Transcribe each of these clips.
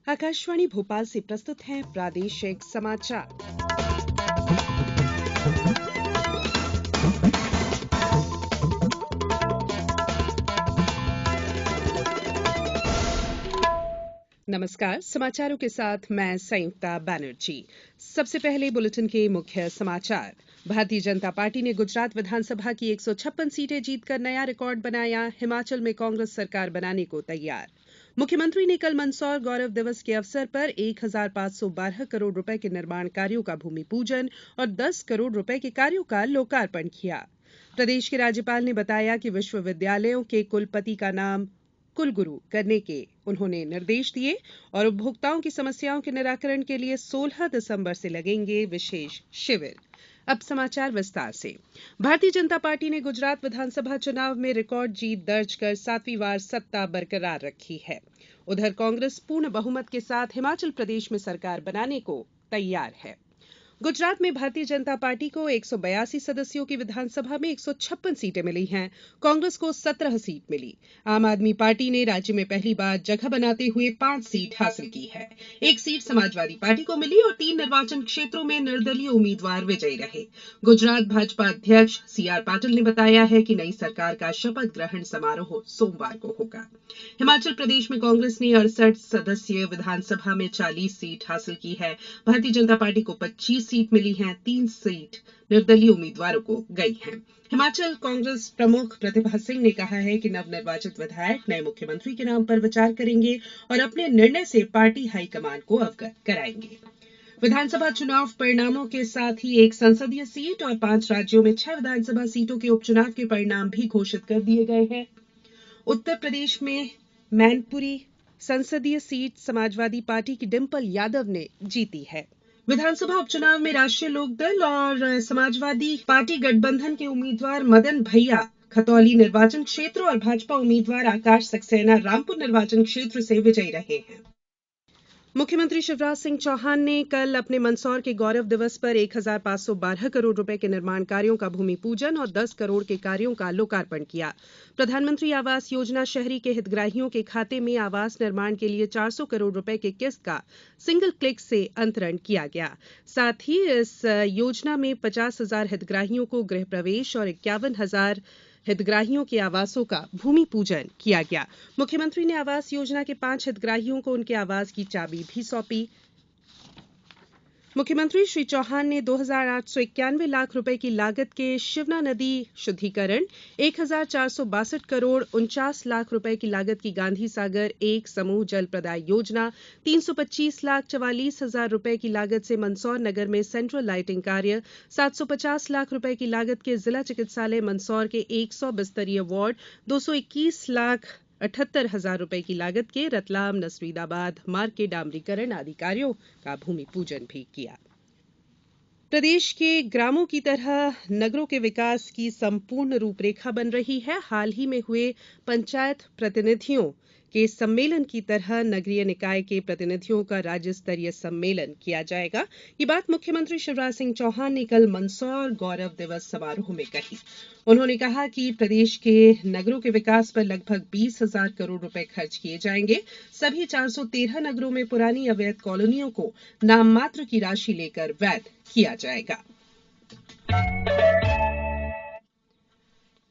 आकाशवाणी भोपाल से प्रस्तुत हैं प्रादेशिक समाचार। नमस्कार, समाचारों के साथ मैं संयुक्ता बनर्जी। सबसे पहले बुलेटिन के मुख्य समाचार। भारतीय जनता पार्टी ने गुजरात विधानसभा की 156 सीटें जीतकर नया रिकॉर्ड बनाया। हिमाचल में कांग्रेस सरकार बनाने को तैयार। मुख्यमंत्री ने कल मंदसौर गौरव दिवस के अवसर पर 1512 करोड़ रुपए के निर्माण कार्यों का भूमि पूजन और 10 करोड़ रुपए के कार्यों का लोकार्पण किया। प्रदेश के राज्यपाल ने बताया कि विश्वविद्यालयों के कुलपति का नाम कुलगुरु करने के उन्होंने निर्देश दिए और उपभोक्ताओं की समस्याओं के निराकरण के लिए 16 दिसंबर से लगेंगे विशेष शिविर। अब समाचार विस्तार से। भारतीय जनता पार्टी ने गुजरात विधानसभा चुनाव में रिकॉर्ड जीत दर्ज कर 7वीं बार सत्ता बरकरार रखी है। उधर कांग्रेस पूर्ण बहुमत के साथ हिमाचल प्रदेश में सरकार बनाने को तैयार है। गुजरात में भारतीय जनता पार्टी को 182 सदस्यों की विधानसभा में 156 सीटें मिली हैं। कांग्रेस को 17 सीट मिली। आम आदमी पार्टी ने राज्य में पहली बार जगह बनाते हुए 5 सीट हासिल की है। 1 सीट समाजवादी पार्टी को मिली और 3 निर्वाचन क्षेत्रों में निर्दलीय उम्मीदवार विजयी रहे। गुजरात भाजपा अध्यक्ष सीआर पाटिल ने बताया है कि नई सरकार का शपथ ग्रहण समारोह सोमवार को होगा। हिमाचल प्रदेश में कांग्रेस ने 68 सदस्यीय विधानसभा में 40 सीट हासिल की है। भारतीय जनता पार्टी को 25 सीट मिली हैं। 3 सीट निर्दलीय उम्मीदवारों को गई हैं। हिमाचल कांग्रेस प्रमुख प्रतिभा सिंह ने कहा है कि नवनिर्वाचित विधायक नए मुख्यमंत्री के नाम पर विचार करेंगे और अपने निर्णय से पार्टी हाईकमान को अवगत कराएंगे। विधानसभा चुनाव परिणामों के साथ ही एक संसदीय सीट और 5 राज्यों में 6 विधानसभा सीटों के उपचुनाव के परिणाम भी घोषित कर दिए गए हैं। उत्तर प्रदेश में मैनपुरी संसदीय सीट समाजवादी पार्टी की डिंपल यादव ने जीती है। विधानसभा उपचुनाव में राष्ट्रीय लोकदल और समाजवादी पार्टी गठबंधन के उम्मीदवार मदन भैया खतौली निर्वाचन क्षेत्र और भाजपा उम्मीदवार आकाश सक्सेना रामपुर निर्वाचन क्षेत्र से विजयी रहे हैं। मुख्यमंत्री शिवराज सिंह चौहान ने कल अपने मंदसौर के गौरव दिवस पर 1512 करोड़ रुपए के निर्माण कार्यों का भूमि पूजन और 10 करोड़ के कार्यों का लोकार्पण किया। प्रधानमंत्री आवास योजना शहरी के हितग्राहियों के खाते में आवास निर्माण के लिए 400 करोड़ रुपए के किस्त का सिंगल क्लिक से अंतरण किया गया। साथ ही इस योजना में 50,000 हितग्राहियों को गृह प्रवेश और 51,000 हितग्राहियों के आवासों का भूमि पूजन किया गया। मुख्यमंत्री ने आवास योजना के 5 हितग्राहियों को उनके आवास की चाबी भी सौंपी। मुख्यमंत्री श्री चौहान ने 2,891 लाख रुपए की लागत के शिवना नदी शुद्धिकरण, 1,462 करोड़ 49 लाख रुपए की लागत की गांधी सागर 1 समूह जल प्रदाय योजना, 325 लाख 44 हजार रुपए की लागत से मंदसौर नगर में सेंट्रल लाइटिंग कार्य, 750 लाख रुपए की लागत के जिला चिकित्सालय मंदसौर के 100 बिस्तरीय वार्ड, 221 लाख 78,000 रुपए की लागत के रतलाम नसरीदाबाद मार्ग के डामरीकरण आदि कार्यों का भूमि पूजन भी किया। प्रदेश के ग्रामों की तरह नगरों के विकास की संपूर्ण रूपरेखा बन रही है। हाल ही में हुए पंचायत प्रतिनिधियों के सम्मेलन की तरह नगरीय निकाय के प्रतिनिधियों का राज्य स्तरीय सम्मेलन किया जाएगा। ये बात मुख्यमंत्री शिवराज सिंह चौहान ने कल मंदसौर गौरव दिवस समारोह में कही। उन्होंने कहा कि प्रदेश के नगरों के विकास पर लगभग 20,000 करोड़ रुपए खर्च किए जाएंगे। सभी 413 नगरों में पुरानी अवैध कॉलोनियों को नाम मात्र की राशि लेकर वैध किया जाएगा।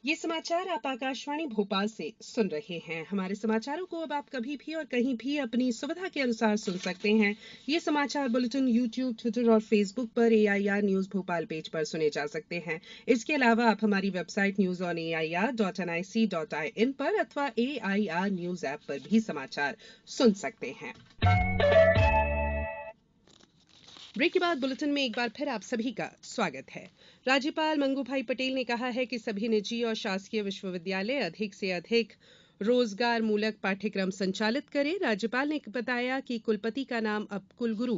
ये समाचार आप आकाशवाणी भोपाल से सुन रहे हैं। हमारे समाचारों को अब आप कभी भी और कहीं भी अपनी सुविधा के अनुसार सुन सकते हैं। ये समाचार बुलेटिन यूट्यूब, ट्विटर और फेसबुक पर AIR न्यूज भोपाल पेज पर सुने जा सकते हैं। इसके अलावा आप हमारी वेबसाइट newsonair.nic.in पर अथवा AIR न्यूज ऐप पर भी समाचार सुन सकते हैं। ब्रेक के बाद बुलेटिन में एक बार फिर आप सभी का स्वागत है। राज्यपाल मंगू भाई पटेल ने कहा है कि सभी निजी और शासकीय विश्वविद्यालय अधिक से अधिक रोजगार मूलक पाठ्यक्रम संचालित करें। राज्यपाल ने बताया कि कुलपति का नाम अब कुलगुरु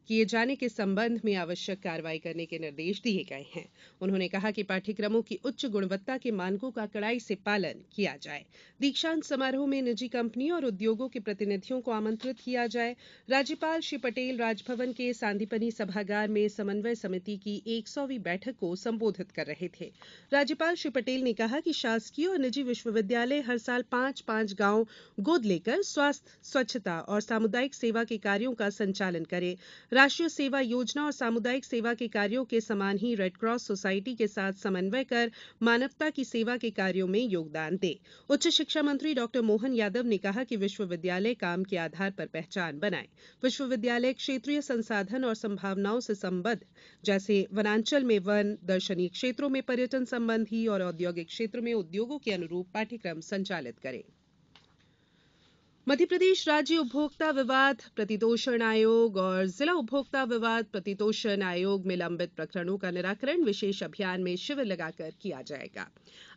किए जाने के संबंध में आवश्यक कार्रवाई करने के निर्देश दिए गए हैं। उन्होंने कहा कि पाठ्यक्रमों की उच्च गुणवत्ता के मानकों का कड़ाई से पालन किया जाए। दीक्षांत समारोह में निजी कंपनी और उद्योगों के प्रतिनिधियों को आमंत्रित किया जाए। राज्यपाल श्री पटेल राजभवन के सांदीपनि सभागार में समन्वय समिति की 100वीं बैठक को संबोधित कर रहे थे। राज्यपाल श्री पटेल ने कहा कि शासकीय और निजी विश्वविद्यालय हर साल 5-5 गांव गोद लेकर स्वास्थ्य, स्वच्छता और सामुदायिक सेवा के कार्यों का संचालन करें। राष्ट्रीय सेवा योजना और सामुदायिक सेवा के कार्यों के समान ही रेडक्रॉस सोसाइटी के साथ समन्वय कर मानवता की सेवा के कार्यों में योगदान दें। उच्च शिक्षा मंत्री डॉक्टर मोहन यादव ने कहा कि विश्वविद्यालय काम के आधार पर पहचान बनाए। विश्वविद्यालय क्षेत्रीय संसाधन और संभावनाओं से संबद्ध, जैसे वनांचल में वन, दर्शनीय क्षेत्रों में पर्यटन संबंधी और औद्योगिक क्षेत्र में उद्योगों के अनुरूप पाठ्यक्रम संचालित करे। मध्यप्रदेश राज्य उपभोक्ता विवाद प्रतितोषण आयोग और जिला उपभोक्ता विवाद प्रतितोषण आयोग में लंबित प्रकरणों का निराकरण विशेष अभियान में शिविर लगाकर किया जाएगा।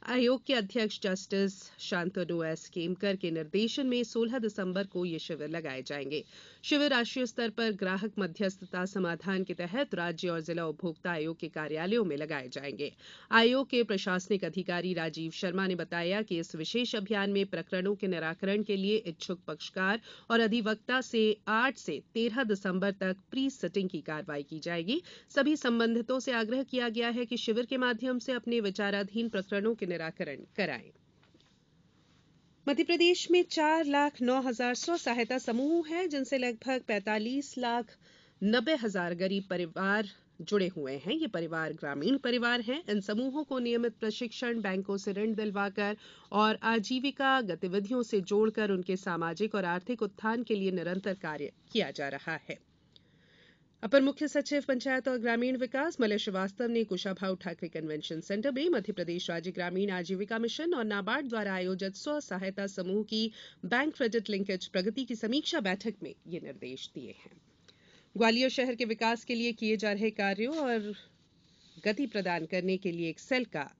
आयोग के अध्यक्ष जस्टिस शांतनु एस केमकर के निर्देशन में 16 दिसंबर को ये शिविर लगाए जाएंगे। शिविर राष्ट्रीय स्तर पर ग्राहक मध्यस्थता समाधान के तहत राज्य और जिला उपभोक्ता आयोग के कार्यालयों में लगाए जाएंगे। आयोग के प्रशासनिक अधिकारी राजीव शर्मा ने बताया कि इस विशेष अभियान में प्रकरणों के निराकरण के लिए इच्छुक पक्षकार और अधिवक्ता से 8 से 13 दिसंबर तक प्री सिटिंग की कार्रवाई की जाएगी। सभी संबंधितों से आग्रह किया गया है कि शिविर के माध्यम से अपने विचाराधीन प्रकरणों के निराकरण कराएं। मध्यप्रदेश में 4,09,000 स्व सहायता समूह हैं, जिनसे लगभग 45,90,000 गरीब परिवार जुड़े हुए हैं। ये परिवार ग्रामीण परिवार हैं। इन समूहों को नियमित प्रशिक्षण, बैंकों से ऋण दिलवाकर और आजीविका गतिविधियों से जोड़कर उनके सामाजिक और आर्थिक उत्थान के लिए निरंतर कार्य किया जा रहा है। अपर मुख्य सचिव पंचायत और ग्रामीण विकास मलय श्रीवास्तव ने कुशाभाऊ ठाकरे कन्वेंशन सेंटर में मध्यप्रदेश राज्य ग्रामीण आजीविका मिशन और नाबार्ड द्वारा आयोजित स्व सहायता समूह की बैंक क्रेडिट लिंकेज प्रगति की समीक्षा बैठक में ये निर्देश दिए हैं। ग्वालियर शहर के विकास के लिए किए जा रहे कार्यों और गति प्रदान करने के लिए एक सेल का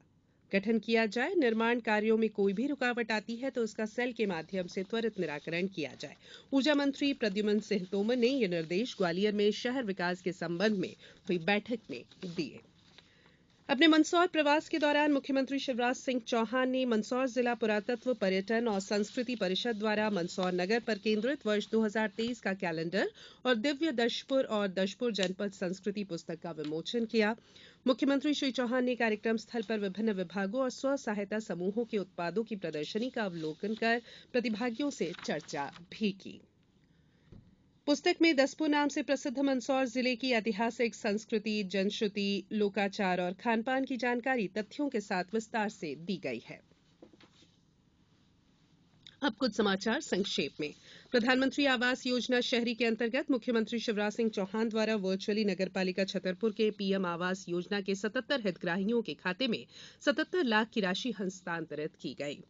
गठन किया जाए। निर्माण कार्यों में कोई भी रुकावट आती है तो उसका सेल के माध्यम से त्वरित निराकरण किया जाए। ऊर्जा मंत्री प्रद्युम्न सिंह तोमर ने ये निर्देश ग्वालियर में शहर विकास के संबंध में हुई बैठक में दिए। अपने मंदसौर प्रवास के दौरान मुख्यमंत्री शिवराज सिंह चौहान ने मंदसौर जिला पुरातत्व, पर्यटन और संस्कृति परिषद द्वारा मंदसौर नगर पर केंद्रित वर्ष 2023 का कैलेंडर और दिव्य दशपुर और दशपुर जनपद संस्कृति पुस्तक का विमोचन किया। मुख्यमंत्री श्री चौहान ने कार्यक्रम स्थल पर विभिन्न विभागों और स्व सहायता समूहों के उत्पादों की प्रदर्शनी का अवलोकन कर प्रतिभागियों से चर्चा भी की। पुस्तक में दसपुर नाम से प्रसिद्ध मंदसौर जिले की ऐतिहासिक संस्कृति, जनश्रुति, लोकाचार और खानपान की जानकारी तथ्यों के साथ विस्तार से दी गई है। अब कुछ समाचार संक्षेप में। प्रधानमंत्री आवास योजना शहरी के अंतर्गत मुख्यमंत्री शिवराज सिंह चौहान द्वारा वर्चुअली नगरपालिका छतरपुर के पीएम आवास योजना के 77 हितग्राहियों के खाते में 77 लाख की राशि हस्तांतरित की गई।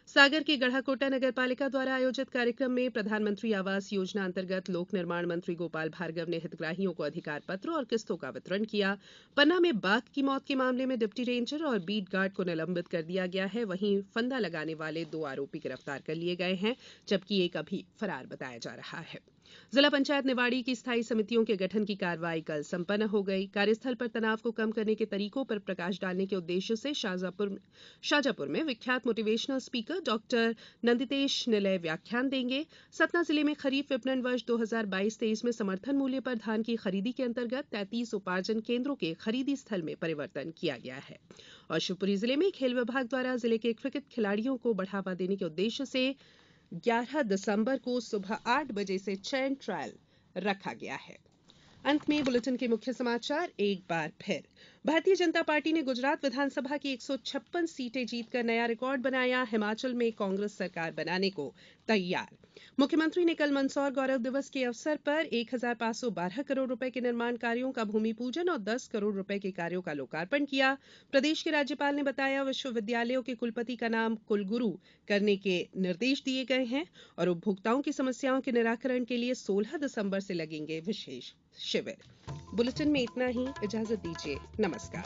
सागर के गढ़ाकोटा नगरपालिका द्वारा आयोजित कार्यक्रम में प्रधानमंत्री आवास योजना अंतर्गत लोक निर्माण मंत्री गोपाल भार्गव ने हितग्राहियों को अधिकार पत्र और किस्तों का वितरण किया। पन्ना में बाघ की मौत के मामले में डिप्टी रेंजर और बीट गार्ड को निलंबित कर दिया गया है। वहीं फंदा लगाने वाले 2 आरोपी गिरफ्तार कर लिए गए हैं, जबकि एक अभी फरार बताया जा रहा है। जिला पंचायत निवाड़ी की स्थायी समितियों के गठन की कार्रवाई कल संपन्न हो गई। कार्यस्थल पर तनाव को कम करने के तरीकों पर प्रकाश डालने के उद्देश्य से शाजापुर में विख्यात मोटिवेशनल स्पीकर डॉक्टर नंदितेश निलय व्याख्यान देंगे। सतना जिले में खरीफ विपणन वर्ष 2022-23 में समर्थन मूल्य पर धान की खरीदी के अंतर्गत 33 उपार्जन केंद्रों के खरीदी स्थल में परिवर्तन किया गया है। और शिवपुरी जिले में खेल विभाग द्वारा जिले के क्रिकेट खिलाड़ियों को बढ़ावा देने के उद्देश्य से 11 दिसंबर को सुबह 8 बजे से चयन ट्रायल रखा गया है। अंत में बुलेटिन के मुख्य समाचार एक बार फिर। भारतीय जनता पार्टी ने गुजरात विधानसभा की 156 सीटें जीतकर नया रिकॉर्ड बनाया। हिमाचल में कांग्रेस सरकार बनाने को तैयार। मुख्यमंत्री ने कल मंदसौर गौरव दिवस के अवसर पर 1,512 करोड़ रुपए के निर्माण कार्यों का भूमि पूजन और 10 करोड़ रुपए के कार्यों का लोकार्पण किया। प्रदेश के राज्यपाल ने बताया विश्वविद्यालयों के कुलपति का नाम कुलगुरु करने के निर्देश दिए गए हैं और उपभोक्ताओं की समस्याओं के निराकरण के लिए 16 दिसंबर से लगेंगे विशेष शिविर। बुलेटिन में इतना ही। इजाजत दीजिए। नमस्कार।